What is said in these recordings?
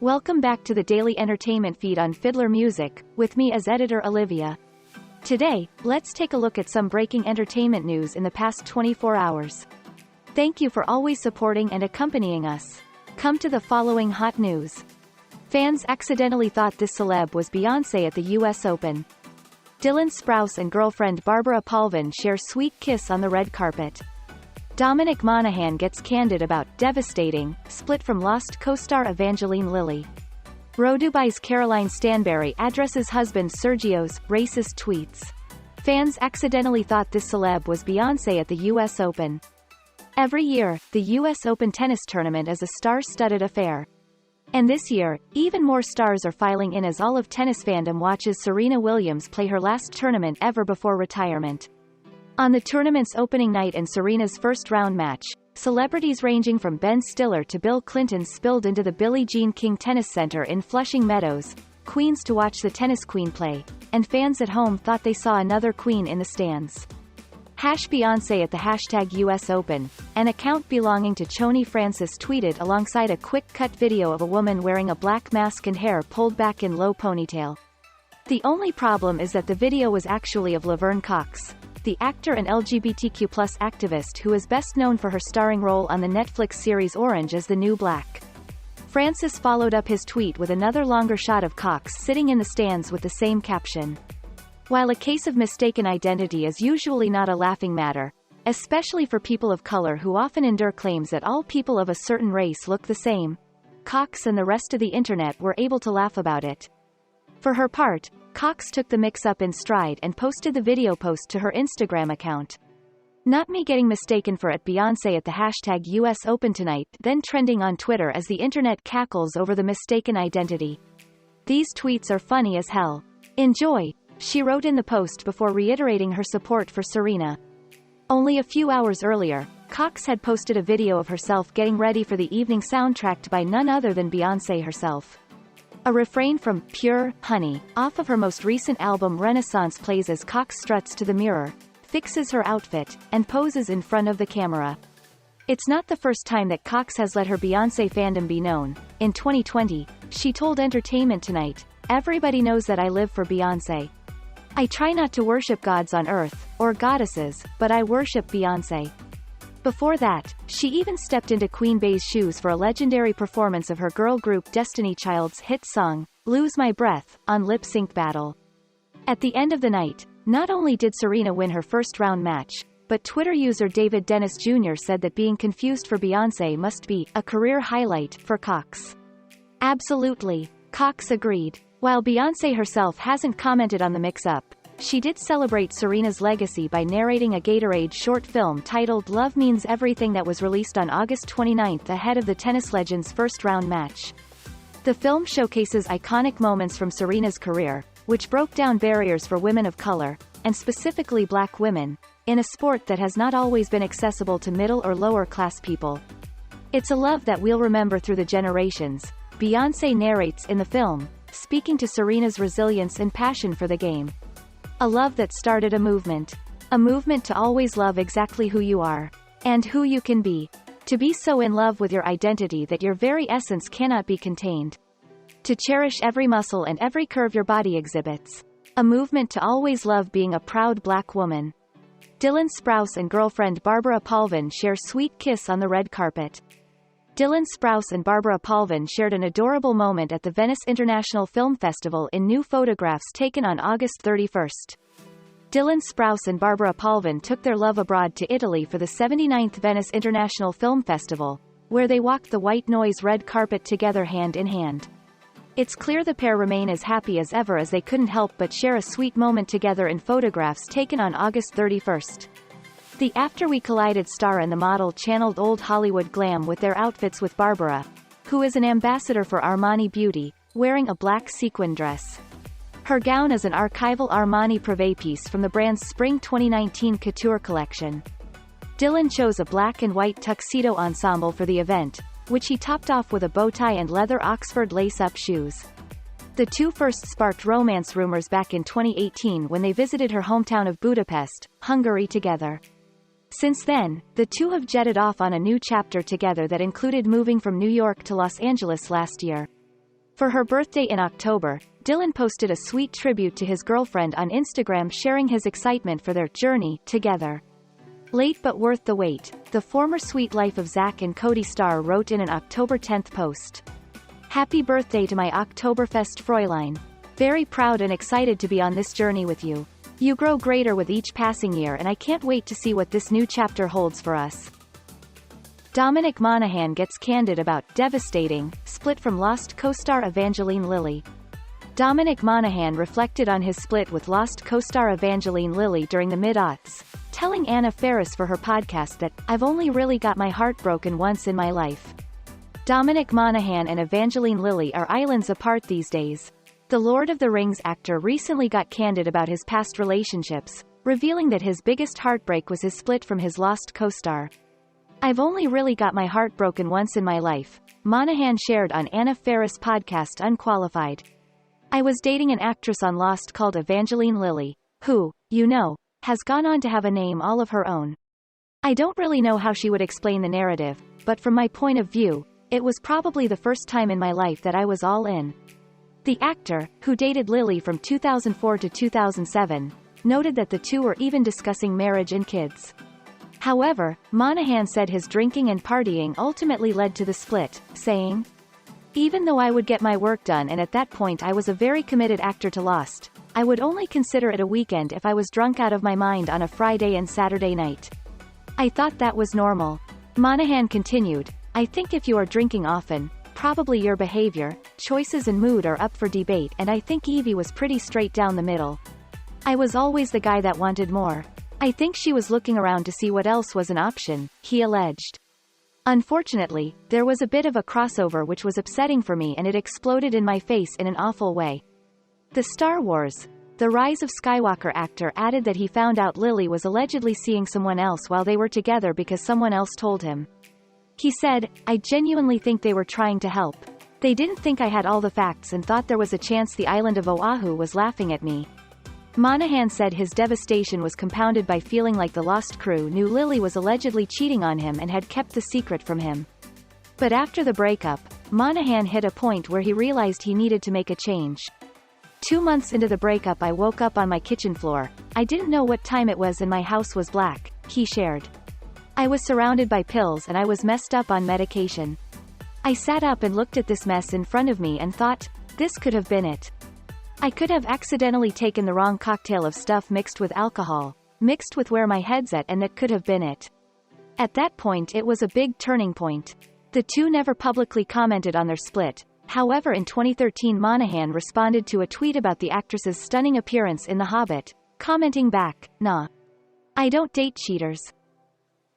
Welcome back to the daily entertainment feed on Fiddler Music, with me as editor Olivia. Today, let's take a look at some breaking entertainment news in the past 24 hours. Thank you for always supporting and accompanying us. Come to the following hot news. Fans accidentally thought this celeb was Beyoncé at the US Open. Dylan Sprouse and girlfriend Barbara Palvin share sweet kiss on the red carpet. Dominic Monaghan gets candid about devastating split from lost co-star Evangeline Lilly. RHODubai's Caroline Stanbury addresses husband Sergio's racist tweets. Fans accidentally thought this celeb was Beyoncé at the US Open. Every year, the US Open tennis tournament is a star-studded affair. And this year, even more stars are filing in as all of tennis fandom watches Serena Williams play her last tournament ever before retirement. On the tournament's opening night and Serena's first-round match, celebrities ranging from Ben Stiller to Bill Clinton spilled into the Billie Jean King Tennis Center in Flushing Meadows, Queens to watch the tennis queen play, and fans at home thought they saw another queen in the stands. #Beyoncé at the #US Open, an account belonging to Choni Francis tweeted alongside a quick-cut video of a woman wearing a black mask and hair pulled back in low ponytail. The only problem is that the video was actually of Laverne Cox, the actor and LGBTQ+ activist who is best known for her starring role on the Netflix series Orange is the New Black. Francis followed up his tweet with another longer shot of Cox sitting in the stands with the same caption. While a case of mistaken identity is usually not a laughing matter, especially for people of color who often endure claims that all people of a certain race look the same, Cox and the rest of the internet were able to laugh about it. For her part, Cox took the mix-up in stride and posted the video post to her Instagram account. "Not me getting mistaken for Beyoncé at the #US Open tonight," then trending on Twitter as the internet cackles over the mistaken identity. "These tweets are funny as hell. Enjoy," she wrote in the post before reiterating her support for Serena. Only a few hours earlier, Cox had posted a video of herself getting ready for the evening soundtracked by none other than Beyoncé herself. A refrain from Pure Honey, off of her most recent album Renaissance, plays as Cox struts to the mirror, fixes her outfit, and poses in front of the camera. It's not the first time that Cox has let her Beyoncé fandom be known. In 2020, she told Entertainment Tonight, "Everybody knows that I live for Beyoncé. I try not to worship gods on earth, or goddesses, but I worship Beyoncé." Before that, she even stepped into Queen Bey's shoes for a legendary performance of her girl group Destiny Child's hit song, "Lose My Breath," on Lip Sync Battle. At the end of the night, not only did Serena win her first-round match, but Twitter user David Dennis Jr. said that being confused for Beyoncé must be a career highlight for Cox. Absolutely, Cox agreed. While Beyoncé herself hasn't commented on the mix-up, she did celebrate Serena's legacy by narrating a Gatorade short film titled Love Means Everything that was released on August 29 ahead of the tennis legend's first-round match. The film showcases iconic moments from Serena's career, which broke down barriers for women of color, and specifically black women, in a sport that has not always been accessible to middle or lower-class people. "It's a love that we'll remember through the generations," Beyoncé narrates in the film, speaking to Serena's resilience and passion for the game. "A love that started a movement to always love exactly who you are. And who you can be. To be so in love with your identity that your very essence cannot be contained. To cherish every muscle and every curve your body exhibits. A movement to always love being a proud black woman." Dylan Sprouse and girlfriend Barbara Palvin share sweet kiss on the red carpet. Dylan Sprouse and Barbara Palvin shared an adorable moment at the Venice International Film Festival in new photographs taken on August 31. Dylan Sprouse and Barbara Palvin took their love abroad to Italy for the 79th Venice International Film Festival, where they walked the white noise red carpet together hand in hand. It's clear the pair remain as happy as ever as they couldn't help but share a sweet moment together in photographs taken on August 31. The After We Collided star and the model channeled old Hollywood glam with their outfits, with Barbara, who is an ambassador for Armani Beauty, wearing a black sequin dress. Her gown is an archival Armani Privé piece from the brand's Spring 2019 couture collection. Dylan chose a black and white tuxedo ensemble for the event, which he topped off with a bow tie and leather Oxford lace-up shoes. The two first sparked romance rumors back in 2018 when they visited her hometown of Budapest, Hungary together. Since then, the two have jetted off on a new chapter together that included moving from New York to Los Angeles last year. For her birthday in October, Dylan posted a sweet tribute to his girlfriend on Instagram, sharing his excitement for their journey together. Late but worth the wait, the former Sweet Life of Zack and Cody star wrote in an October 10th post. Happy birthday to my Oktoberfest Fräulein. Very proud and excited to be on this journey with you. You grow greater with each passing year and I can't wait to see what this new chapter holds for us. Dominic Monaghan gets candid about devastating split from Lost co-star Evangeline Lilly. Dominic Monaghan reflected on his split with Lost co-star Evangeline Lilly during the mid-aughts, telling Anna Faris for her podcast that, "I've only really got my heart broken once in my life." Dominic Monaghan and Evangeline Lilly are islands apart these days. The Lord of the Rings actor recently got candid about his past relationships, revealing that his biggest heartbreak was his split from his Lost co-star. "I've only really got my heart broken once in my life," Monaghan shared on Anna Faris' podcast Unqualified. "I was dating an actress on Lost called Evangeline Lilly, who, you know, has gone on to have a name all of her own. I don't really know how she would explain the narrative, but from my point of view, it was probably the first time in my life that I was all in." The actor, who dated Lilly from 2004 to 2007, noted that the two were even discussing marriage and kids. However, Monaghan said his drinking and partying ultimately led to the split, saying, "Even though I would get my work done and at that point I was a very committed actor to Lost, I would only consider it a weekend if I was drunk out of my mind on a Friday and Saturday night. I thought that was normal." Monaghan continued, "I think if you are drinking often, probably your behavior, choices and mood are up for debate and I think Evie was pretty straight down the middle. I was always the guy that wanted more. I think she was looking around to see what else was an option," he alleged. "Unfortunately, there was a bit of a crossover which was upsetting for me and it exploded in my face in an awful way." The Star Wars: The Rise of Skywalker actor added that he found out Lilly was allegedly seeing someone else while they were together because someone else told him. He said, "I genuinely think they were trying to help. They didn't think I had all the facts and thought there was a chance the island of Oahu was laughing at me." Monaghan said his devastation was compounded by feeling like the Lost crew knew Lilly was allegedly cheating on him and had kept the secret from him. But after the breakup, Monaghan hit a point where he realized he needed to make a change. 2 months into the breakup I woke up on my kitchen floor. I didn't know what time it was and my house was black, he shared. I was surrounded by pills and I was messed up on medication. I sat up and looked at this mess in front of me and thought, this could have been it. I could have accidentally taken the wrong cocktail of stuff mixed with alcohol, mixed with where my head's at, and that could have been it. At that point it was a big turning point. The two never publicly commented on their split. However, in 2013 Monaghan responded to a tweet about the actress's stunning appearance in The Hobbit, commenting back, "Nah. I don't date cheaters."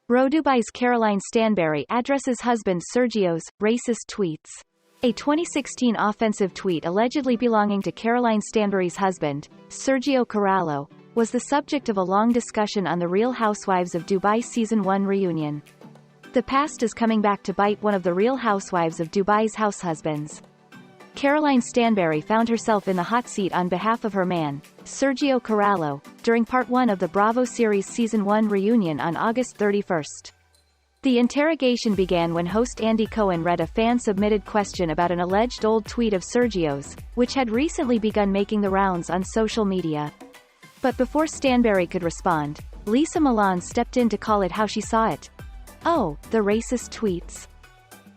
RHODubai's Caroline Stanbury addresses husband Sergio's racist tweets. A 2016 offensive tweet allegedly belonging to Caroline Stanbury's husband, Sergio Corallo, was the subject of a long discussion on the Real Housewives of Dubai Season 1 reunion. The past is coming back to bite one of the Real Housewives of Dubai's house husbands. Caroline Stanbury found herself in the hot seat on behalf of her man, Sergio Corallo, during Part 1 of the Bravo series Season 1 reunion on August 31st. The interrogation began when host Andy Cohen read a fan-submitted question about an alleged old tweet of Sergio's, which had recently begun making the rounds on social media. But before Stanbury could respond, Lisa Milan stepped in to call it how she saw it. "Oh, the racist tweets."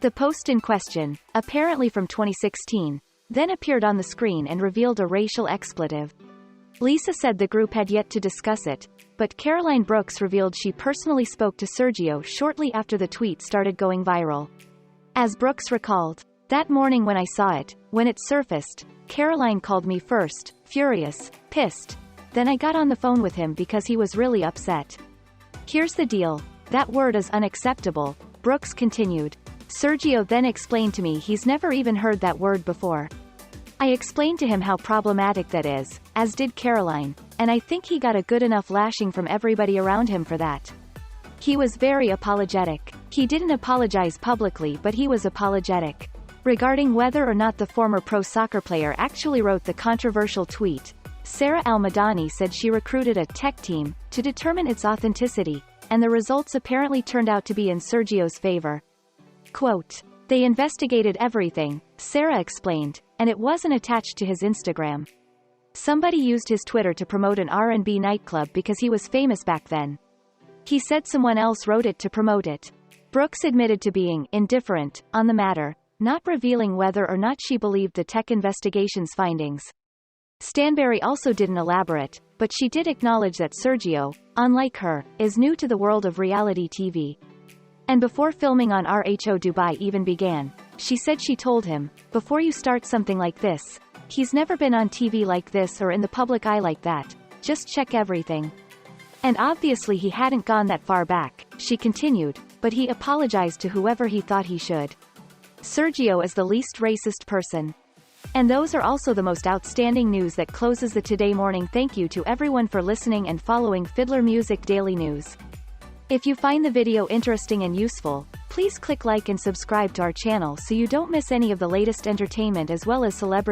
The post in question, apparently from 2016, then appeared on the screen and revealed a racial expletive. Lisa said the group had yet to discuss it, but Caroline Brooks revealed she personally spoke to Sergio shortly after the tweet started going viral. As Brooks recalled, "That morning when I saw it, when it surfaced, Caroline called me first, furious, pissed. Then I got on the phone with him because he was really upset. Here's the deal. That word is unacceptable," Brooks continued. Sergio then explained to me he's never even heard that word before. I explained to him how problematic that is, as did Caroline, and I think he got a good enough lashing from everybody around him for that. He was very apologetic. He didn't apologize publicly, but he was apologetic. Regarding whether or not the former pro soccer player actually wrote the controversial tweet, Sarah Al-Madani said she recruited a tech team to determine its authenticity, and the results apparently turned out to be in Sergio's favor. Quote, They investigated everything, Sarah explained, and it wasn't attached to his Instagram. Somebody used his Twitter to promote an R&B nightclub because he was famous back then. He said someone else wrote it to promote it. Brooks admitted to being indifferent on the matter, not revealing whether or not she believed the tech investigation's findings. Stanbury also didn't elaborate, but she did acknowledge that Sergio, unlike her, is new to the world of reality TV. And before filming on RHODubai even began, she said she told him, "Before you start something like this, he's never been on TV like this or in the public eye like that, just check everything." And obviously he hadn't gone that far back, she continued, but he apologized to whoever he thought he should. Sergio is the least racist person. And those are also the most outstanding news that closes the Today Morning. Thank you to everyone for listening and following Fiddler Music Daily News. If you find the video interesting and useful, please click like and subscribe to our channel so you don't miss any of the latest entertainment as well as celebrity